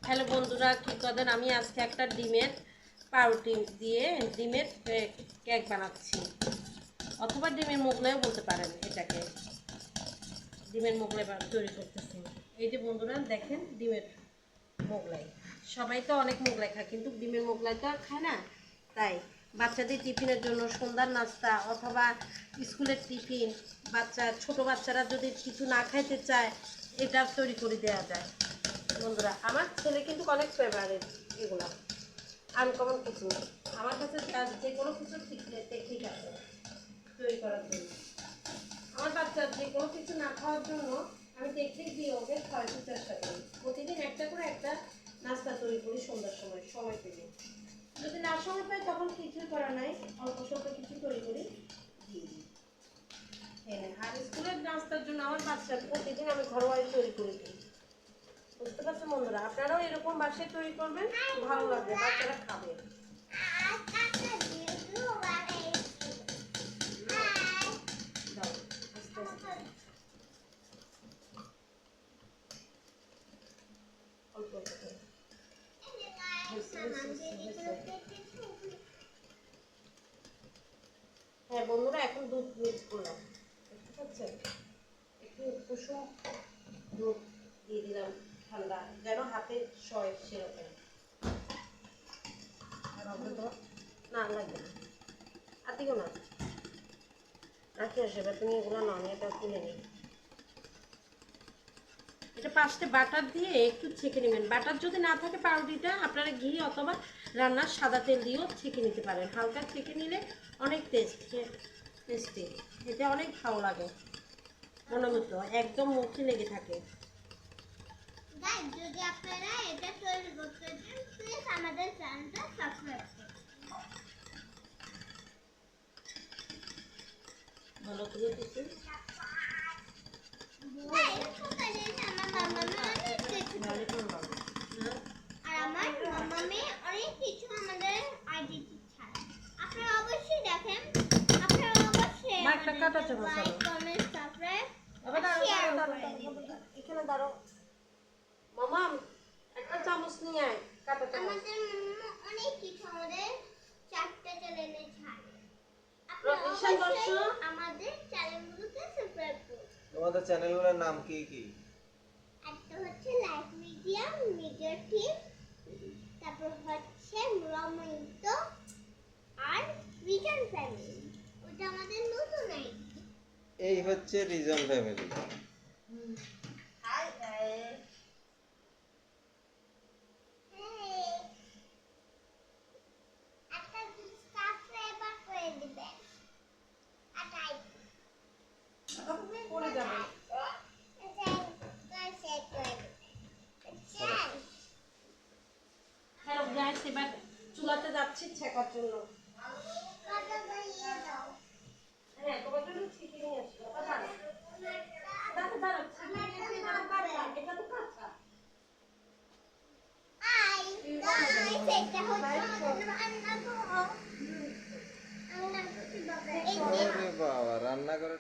Hello বন্ধুরা, কি করেন? আমি আজকে একটা ডিমের পাউরুটি দিয়ে ডিমের কেক বানাচ্ছি, অথবা ডিমের মোগলাইও বলতে পারেন। এটাকে ডিমের মোগলাই তৈরি করতেছি। এই যে বন্ধুরা দেখেন, ডিমের মোগলাই। সবাই তো অনেক মোগলাই খায়, কিন্তু ডিমের মোগলাই তো আর খায় না। তাই বাচ্চাদের টিফিনের জন্য, সন্ধ্যার নাস্তা অথবা স্কুলের টিফিন, ছোট বাচ্চারা যদি কিছু না খাইতে চায়, এটা তৈরি করে দেওয়া যায়। বন্ধুরা, আমার ছেলে কিন্তু অনেক ফেভারিট এগুলো, আনকমন কিছু। আমার কাছে যে কোনো কিছু ঠিক আছে তৈরি করার জন্য। আমার বাচ্চার যে কোনো কিছু না খাওয়ার জন্য আমি টেকনিক দিয়ে ওকে খাওয়াতে চেষ্টা করি। প্রতিদিন একটা করে একটা নাস্তা তৈরি করি সন্ধ্যার সময় পেলে। যদি না সময় পাই তখন কিছুই করা নাই, অল্প স্বল্প কিছু তৈরি করি দিয়ে দিই। হ্যাঁ, আর স্কুলের নাস্তার জন্য আমার বাচ্চা প্রতিদিন আমি ঘরোয়াই তৈরি করে দিই। বুঝতে পারছেন বন্ধুরা? আপনারাও এরকম বাসায় তৈরি করবেন, ভালো লাগবে, বাচ্চারা খাবে। হ্যাঁ বন্ধুরা, এখন দুধ মিক্স করলাম, বুঝতে পারছেন? একটু কুসুম দুধ দিয়ে দিলাম ঠান্ডা, যেন হাতে সয় সেরকম। না লাগবে না, আর দিও না, রাখি আসবে। তুমি এগুলো নাও, এটা তুলে নিই। এটা পাশে বাটার দিয়ে একটু ছেঁকে নেবেন। বাটার যদি না থাকে, পাউরুটিটা আপনারা ঘি অথবা রান্নার সাদা তেল দিয়েও ছেঁকে নিতে পারেন। হালকা ছেঁকে নিলে অনেক টেস্টি, এটা অনেক ভালো লাগে, মনের মতো একদম মুখে লেগে থাকে। যদি আপনারা এটা তৈরি করতে চান, প্লিজ আমাদের চ্যানেলটা সাবস্ক্রাইব করুন। ভালো করে দিচ্ছি। এখানে দাঁড়ো মামা, একটা চামচ নিয়ে আয়, কাঁটা চামচ। অনেক কিছু আমাদের 4টা চ্যানেলে ছাড়ে। আমাদের চ্যানেলগুলোতে সাবস্ক্রাইব করুন। তোমাদের চ্যানেলগুলোর নাম কি কি? একটা হচ্ছে লাইফ মিডিয়াম, মিডিয়া টিম, তারপর হচ্ছে রমিত, আর রিজন ফ্যামিলি। ওটা আমাদের নতুন আইডি। এই হচ্ছে রিজন ফ্যামিলি। হাই হাই, একটা সাবস্ক্রাইবার করে দিবেন। আটাই পড়ে যাবে। হ্যালো গাইস, এবার চুলাতে যাচ্ছি ছেঁকার জন্য। হ্যাঁ, তোমার জন্য ছিটি নিয়ে আসি। এটা তো কাঁচা। বাবা, রান্না করে